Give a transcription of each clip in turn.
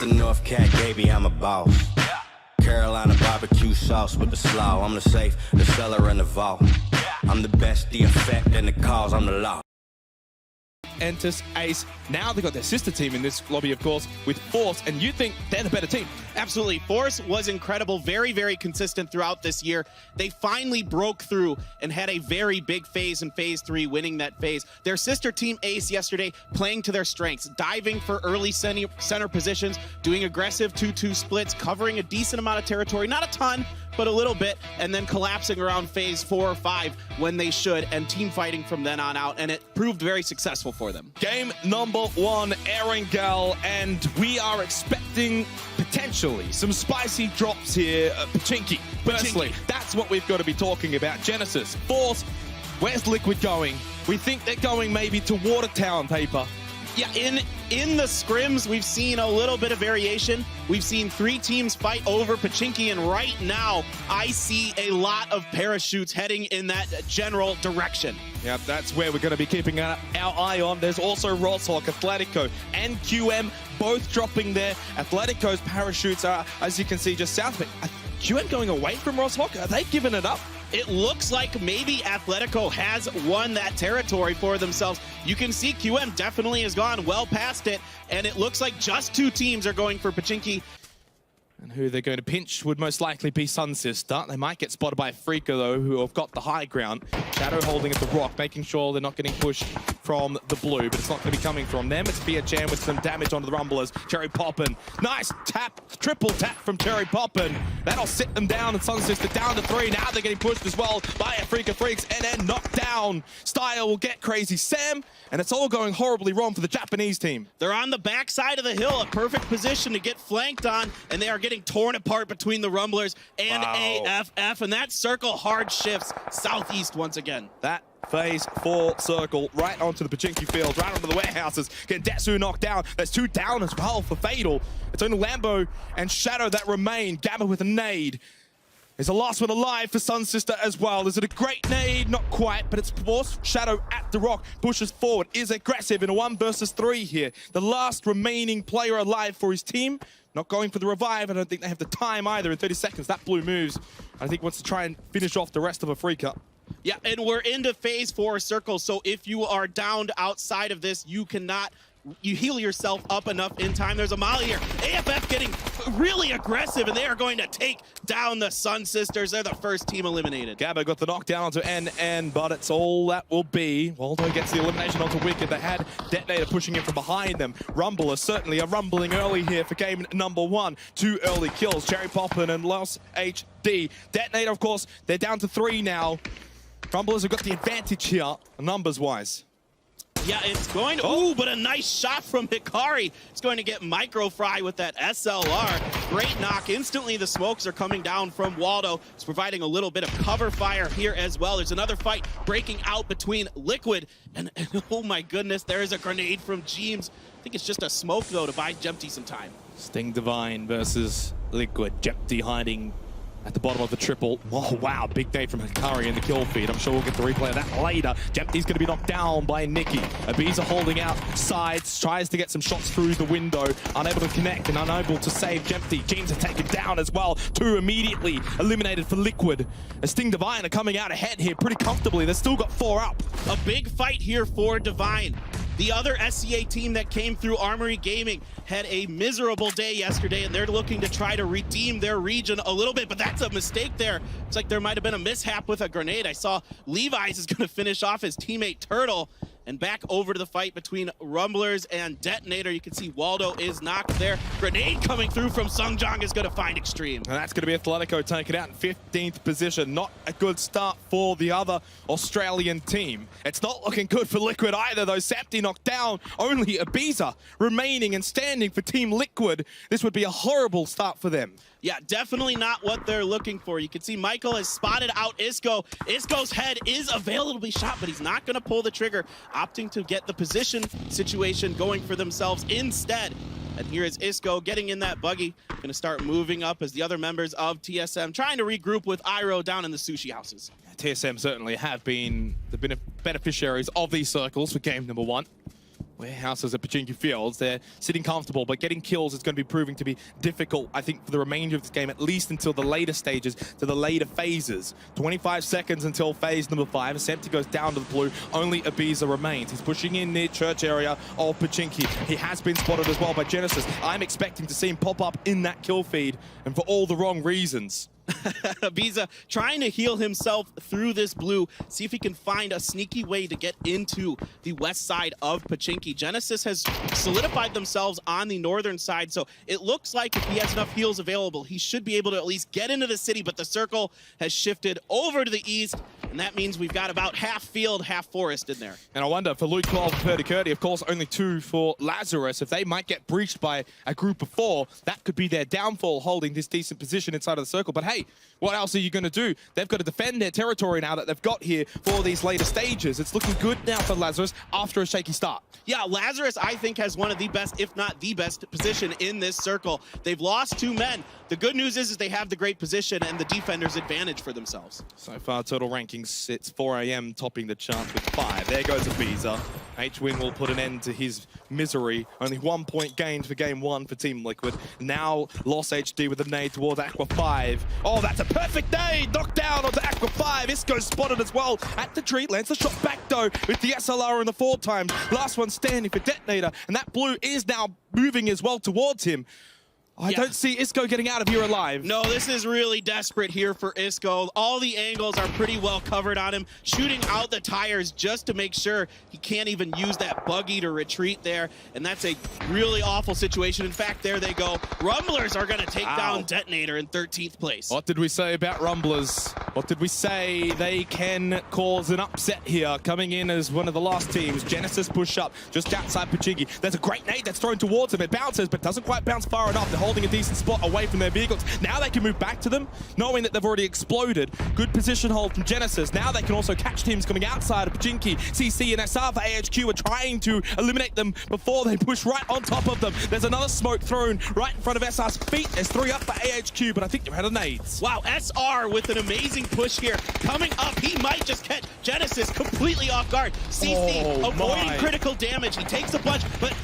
the North Cat, baby, I'm a boss. Carolina barbecue sauce with the slaw. I'm the safe, the cellar, and the vault. I'm the best, the effect, and the cause. I'm the law. Entus, Ace. Now they've got their sister team in this lobby, of course, with Force, and you think they're the better team. Absolutely. Force was incredible, very, very consistent throughout this year. They finally broke through and had a very big phase in Phase 3, winning that phase. Their sister team, Ace, yesterday, playing to their strengths, diving for early center positions, doing aggressive 2-2 splits, covering a decent amount of territory, not a ton, but a little bit, and then collapsing around Phase 4 or 5 when they should, and team fighting from then on out, and it proved very successful for them. Game number 1, Erangel, and we are expecting potentially some spicy drops here at Pachinki. Firstly, that's what we've got to be talking about. Genesis, Force, where's Liquid going? We think they're going maybe to Watertown, Paper. Yeah, in the scrims, we've seen a little bit of variation. We've seen 3 teams fight over Pachinki, and right now, I see a lot of parachutes heading in that general direction. Yeah, that's where we're going to be keeping our eye on. There's also Roshawk, Atletico, and QM both dropping there. Atletico's parachutes are, as you can see, just south of it. QM going away from Roshawk? Are they giving it up? It looks like maybe Atletico has won that territory for themselves. You can see QM definitely has gone well past it, and it looks like just 2 teams are going for Pachinki. And who they're going to pinch would most likely be Sun Sister. They might get spotted by Afreeca, though, who have got the high ground. Shadow holding at the rock, making sure they're not getting pushed from the blue, but it's not going to be coming from them. It's Fear Jam with some damage onto the Rumblers. Cherry Poppin'. Nice tap, triple tap from Cherry Poppin'. That'll sit them down, and Sun Sister down to 3. Now they're getting pushed as well by Afreeca Freecs, and then knocked down. Style will get Crazy Sam, and it's all going horribly wrong for the Japanese team. They're on the backside of the hill, a perfect position to get flanked on, and they are getting torn apart between the Rumblers and AFF, and that circle hard shifts southeast once again. That Phase 4 circle right onto the Pachinki field, right onto the warehouses. Gendetsu knocked down. There's 2 down as well for Fatal. It's only Lambo and Shadow that remain. Gamma with a nade. Is the last one alive for Sun Sister as well. Is it a great nade? Not quite, but it's Force. Shadow at the rock, pushes forward, is aggressive in a 1 versus 3 here. The last remaining player alive for his team. Not going for the revive. I don't think they have the time either in 30 seconds. That blue moves. I think wants to try and finish off the rest of Afreeca. Yeah, and we're into Phase 4 circle, so if you are downed outside of this, you heal yourself up enough in time. There's a molly here. AFF getting really aggressive, and they are going to take down the Sun Sisters. They're the first team eliminated. Gabba got the knockdown onto NN, but it's all that will be. Waldo gets the elimination onto Wicked. They had Detonator pushing in from behind them. Rumble is certainly a rumbling early here for game number 1. 2 early kills. Cherry Poppin' and Lost HD. Detonator, of course, they're down to 3 now. Rumblers have got the advantage here, numbers-wise. Yeah, it's going to... Ooh, but a nice shot from Hikari. It's going to get Micro Fry with that SLR. Great knock. Instantly, the smokes are coming down from Waldo. It's providing a little bit of cover fire here as well. There's another fight breaking out between Liquid and oh my goodness, there is a grenade from Jeems. I think it's just a smoke, though, to buy Jempty some time. Sting Divine versus Liquid. Jempty hiding at the bottom of the triple. Oh, wow. Big day from Hikari in the kill feed. I'm sure we'll get the replay of that later. Jempty's going to be knocked down by Nikki. Ibiza holding out sides, tries to get some shots through the window. Unable to connect and unable to save Jempty. Jeems are taken down as well. 2 immediately eliminated for Liquid. A Sting Divine are coming out ahead here pretty comfortably. They've still got 4 up. A big fight here for Divine. The other SCA team that came through Armory Gaming had a miserable day yesterday, and they're looking to try to redeem their region a little bit, but that's a mistake there. It's like there might have been a mishap with a grenade. I saw Levi's is going to finish off his teammate Turtle, and back over to the fight between Rumblers and Detonator. You can see Waldo is knocked there. Grenade coming through from Sungjong is going to find Extreme. And that's going to be Atletico taken out in 15th position. Not a good start for the other Australian team. It's not looking good for Liquid either, though. Sapti knocked down. Only Ibiza remaining and standing for Team Liquid. This would be a horrible start for them. Yeah, definitely not what they're looking for. You can see Michael has spotted out Isco. Isco's head is available to be shot, but he's not going to pull the trigger, opting to get the position situation going for themselves instead. And here is Isco getting in that buggy, going to start moving up as the other members of TSM trying to regroup with Iroh down in the sushi houses. TSM certainly have been the beneficiaries of these circles for game number 1. Warehouses at Pachinki Fields, they're sitting comfortable, but getting kills is going to be proving to be difficult, I think, for the remainder of this game, at least until the later stages, to the later phases. 25 seconds until phase number 5. Septi goes down to the blue. Only Ibiza remains. He's pushing in near church area of Pachinki. He has been spotted as well by Genesis. I'm expecting to see him pop up in that kill feed, and for all the wrong reasons. Ibiza trying to heal himself through this blue, see if he can find a sneaky way to get into the west side of Pachinki. Genesis has solidified themselves on the northern side, so it looks like if he has enough heals available, he should be able to at least get into the city, but the circle has shifted over to the east, and that means we've got about half field, half forest in there. And I wonder, for Luke 12 and Purdy Curdy, of course, only 2 for Lazarus. If they might get breached by a group of 4, that could be their downfall, holding this decent position inside of the circle. But hey, what else are you going to do? They've got to defend their territory now that they've got here for these later stages. It's looking good now for Lazarus after a shaky start. Yeah, Lazarus, I think, has one of the best, if not the best, position in this circle. They've lost 2 men. The good news is they have the great position and the defender's advantage for themselves. So far, total rankings sits 4 AM, topping the chart with 5. There goes Ibiza. H-Wing will put an end to his misery. Only 1 point gained for game 1 for Team Liquid. Now, Lost HD with a nade towards Aqua 5. Oh, that's a perfect nade! Knocked down onto Aqua 5. Isco's spotted as well at the tree. Lands the shot back, though, with the SLR in the 4 times. Last one standing for Detonator. And that blue is now moving as well towards him. I don't see Isco getting out of here alive. No, this is really desperate here for Isco. All the angles are pretty well covered on him, shooting out the tires just to make sure he can't even use that buggy to retreat there. And that's a really awful situation. In fact, there they go. Rumblers are going to take down Detonator in 13th place. What did we say about Rumblers? What did we say? They can cause an upset here, coming in as one of the last teams. Genesis push up just outside Pachinki. There's a great nade that's thrown towards him. It bounces, but doesn't quite bounce far enough. They're holding a decent spot away from their vehicles. Now they can move back to them, knowing that they've already exploded. Good position hold from Genesis. Now they can also catch teams coming outside of Pachinki. CC and SR for AHQ are trying to eliminate them before they push right on top of them. There's another smoke thrown right in front of SR's feet. There's 3 up for AHQ, but I think they're out of nades. Wow, SR with an amazing push here. Coming up, he might just catch Genesis completely off guard. CC avoiding critical damage. He takes a bunch, but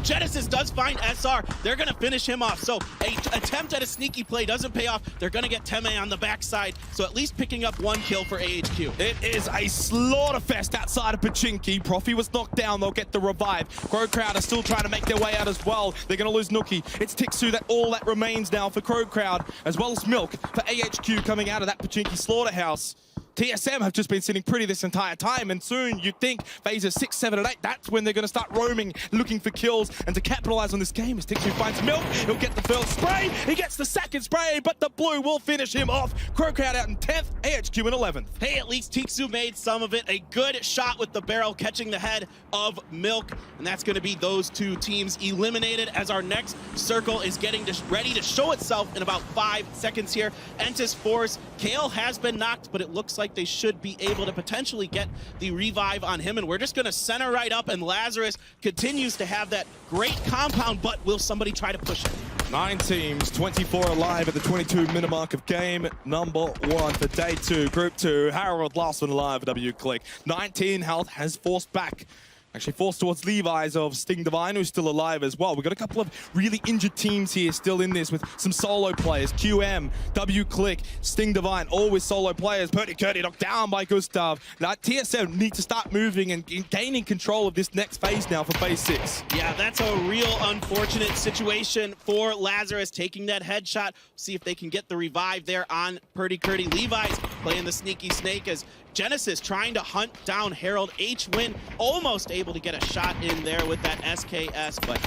Genesis does find SR. They're going to finish him off. So a attempt at a sneaky play doesn't pay off. They're going to get Teme on the backside. So at least picking up 1 kill for AHQ. It is a slaughter fest outside of Pachinki. Profi was knocked down. They'll get the revive. Crow Crowd are still trying to make their way out as well. They're going to lose Nookie. It's Tixu that all that remains now for Crow Crowd, as well as Milk for AHQ coming out of that Pachinki slaughterhouse. TSM have just been sitting pretty this entire time, and soon you'd think phases 6, 7, and 8, that's when they're going to start roaming, looking for kills, and to capitalize on this game as Tixu finds Milk. He'll get the first spray, he gets the second spray, but the blue will finish him off. Crow Crowd out in 10th, AHQ in 11th. Hey, at least Tixu made some of it. A good shot with the barrel, catching the head of Milk, and that's going to be those 2 teams eliminated as our next circle is getting ready to show itself in about 5 seconds here. Entis Force, Kale has been knocked, but it looks like they should be able to potentially get the revive on him, and we're just going to center right up, and Lazarus continues to have that great compound, but will somebody try to push it? 9 teams, 24 alive at the 22-minute mark of game number 1 for day 2. Group 2, Harold last one alive, W-Click. 19 health has forced back. Actually forced towards Levi's of Sting Divine, who's still alive as well. We've got a couple of really injured teams here still in this with some solo players. QM, W-Click, Sting Divine, all with solo players. Purdy Curdy knocked down by Gustav. Now TSM need to start moving and gaining control of this next phase now for phase 6. Yeah, that's a real unfortunate situation for Lazarus, taking that headshot. See if they can get the revive there on Purdy Curdy. Levi's playing the sneaky snake as Genesis trying to hunt down Harold. H-Win almost able to get a shot in there with that SKS, but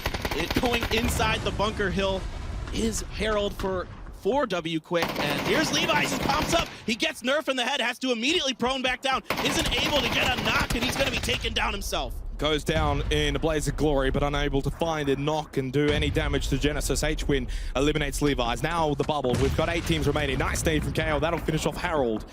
going inside the bunker hill is Harold for W-Quick. And here's Levi's, he pops up, he gets nerf in the head, has to immediately prone back down, isn't able to get a knock, and he's going to be taken down himself. Goes down in a blaze of glory, but unable to find a knock and do any damage to Genesis. H-Win eliminates Levi's. Now the bubble. We've got 8 teams remaining. Nice nade from KO. That'll finish off Harold.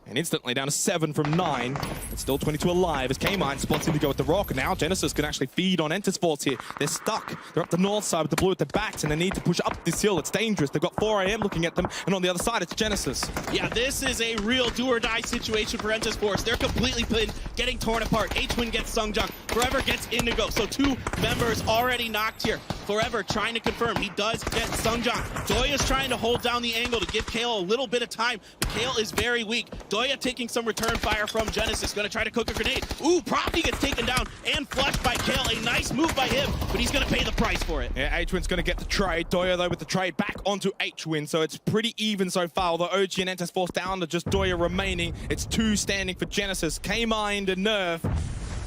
And instantly down to 7 from 9. It's still 22 alive as K-Mine spots him to go with the rock. Now Genesis can actually feed on Enter's Force here. They're stuck. They're up the north side with the blue at the backs, and they need to push up this hill. It's dangerous. They've got 4 AM looking at them, and on the other side, it's Genesis. Yeah, this is a real do-or-die situation for Enter's Force. They're completely getting torn apart. H-Win gets Sungjung. Forever gets Indigo. So 2 members already knocked here. Forever trying to confirm. He does get Sungjung. Doya's trying to hold down the angle to give Kale a little bit of time, but Kale is very weak. Doya taking some return fire from Genesis. Gonna try to cook a grenade. Ooh, Propti gets taken down and flushed by Kale. A nice move by him, but he's gonna pay the price for it. Yeah, H-Win's gonna get the trade. Doya, though, with the trade back onto H-Win, so it's pretty even so far. Although OG and Enter's Force down to just Doya remaining. It's 2 standing for Genesis. K-Mind and Nerf.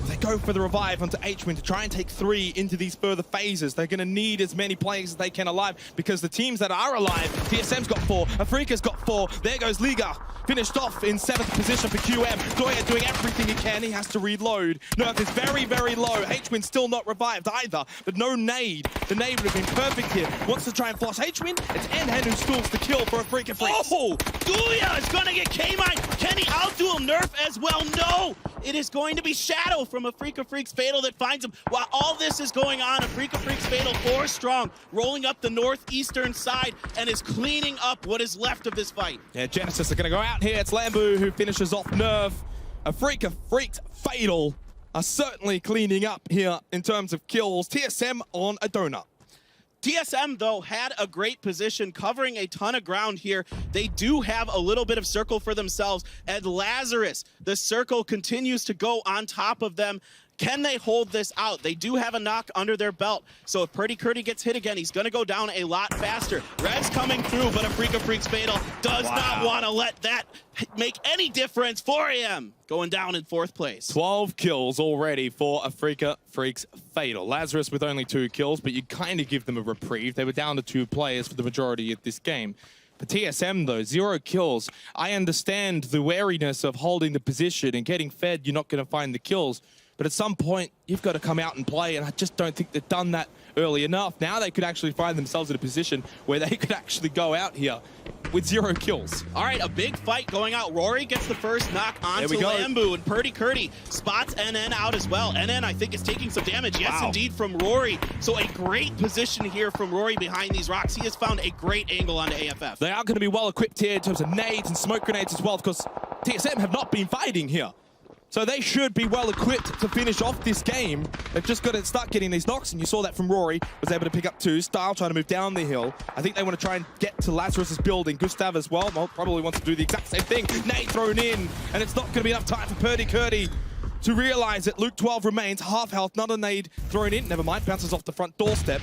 They go for the revive onto H-Win to try and take 3 into these further phases. They're going to need as many players as they can alive because the teams that are alive, TSM's got 4, Afreeca's got 4. There goes Liga, finished off in 7th position for QM. Doya doing everything he can. He has to reload. Nerf is very, very low. H-Win still not revived either, but no nade. The nade would have been perfect here. Wants to try and floss H-Win. It's N-Hen who stalls the kill for Afreeca Freecs. Oh, Doya is going to get K-Mine. Can he outduel Nerf as well? No! It is going to be Shadow from Afreeca Freecs Fatal that finds him. While all this is going on, Afreeca Freecs Fatal 4 strong, rolling up the northeastern side and is cleaning up what is left of this fight. Yeah, Genesis are going to go out here. It's Lambu who finishes off Nerf. Afreeca Freecs Fatal are certainly cleaning up here in terms of kills. TSM on a donut. TSM, though, had a great position, covering a ton of ground here. They do have a little bit of circle for themselves, and Lazarus, the circle continues to go on top of them. Can they hold this out? They do have a knock under their belt, so if Purdy Curdy gets hit again, he's going to go down a lot faster. Rev's coming through, but Afreeca Freecs Fatal does not want to let that make any difference. 4 AM going down in 4th place. 12 kills already for Afreeca Freecs Fatal. Lazarus with only 2 kills, but you kind of give them a reprieve. They were down to 2 players for the majority of this game. For TSM, though, 0 kills. I understand the wariness of holding the position and getting fed. You're not going to find the kills. But at some point, you've got to come out and play, and I just don't think they've done that early enough. Now they could actually find themselves in a position where they could actually go out here with 0 kills. All right, a big fight going out. Rory gets the first knock onto Lambu, and Purdy Curdy spots NN out as well. NN, I think, is taking some damage. Yes, indeed, from Rory. So a great position here from Rory behind these rocks. He has found a great angle onto AFF. They are going to be well equipped here in terms of nades and smoke grenades as well, because TSM have not been fighting here. So they should be well equipped to finish off this game. They've just got to start getting these knocks, and you saw that from Rory. Was able to pick up 2. Style trying to move down the hill. I think they want to try and get to Lazarus's building. Gustav as well probably wants to do the exact same thing. Nade thrown in, and it's not going to be enough time for Purdy Curdy to realize that Luke 12 remains. Half health, not a nade thrown in. Never mind, bounces off the front doorstep.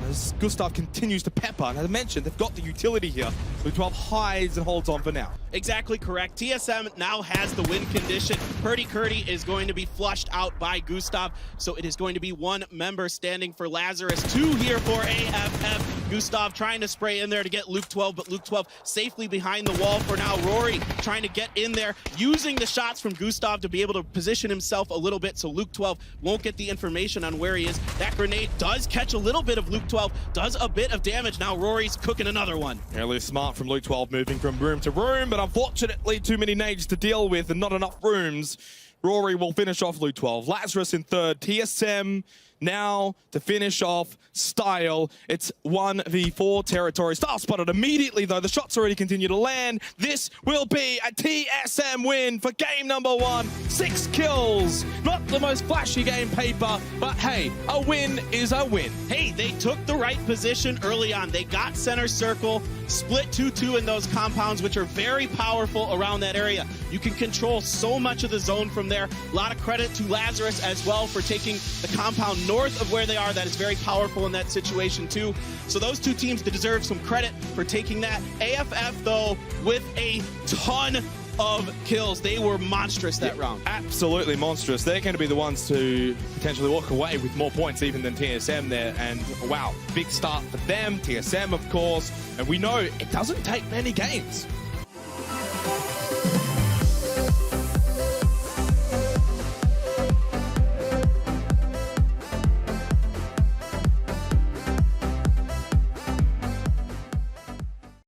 As Gustav continues to pepper, and as I mentioned, they've got the utility here. Luke 12 hides and holds on for now. Exactly correct. TSM now has the win condition. Purdy Curdy is going to be flushed out by Gustav, so it is going to be 1 member standing for Lazarus, 2 here for AFF. Gustav trying to spray in there to get Luke 12, but Luke 12 safely behind the wall for now. Rory trying to get in there, using the shots from Gustav to be able to position himself a little bit so Luke 12 won't get the information on where he is. That grenade does catch a little bit of Luke 12, does a bit of damage. Now Rory's cooking another one. Fairly smart from Luke 12, moving from room to room, but unfortunately too many nades to deal with and not enough rooms. Rory will finish off Luke 12. Lazarus in 3rd. TSM now to finish off Style. It's 1v4 territory. Style spotted immediately, though. The shots already continue to land. This will be a TSM win for game number 1. 6 kills. Not the most flashy game paper, but hey, a win is a win. Hey, they took the right position early on. They got center circle, split 2-2 in those compounds, which are very powerful around that area. You can control so much of the zone from there. A lot of credit to Lazarus as well for taking the compound north of where they are. That is very powerful in that situation too. So those 2 teams deserve some credit for taking that. AFF, though, with a ton of kills. They were monstrous that round. Absolutely monstrous. They're going to be the ones to potentially walk away with more points even than TSM there. And wow, big start for them. TSM, of course. And we know it doesn't take many games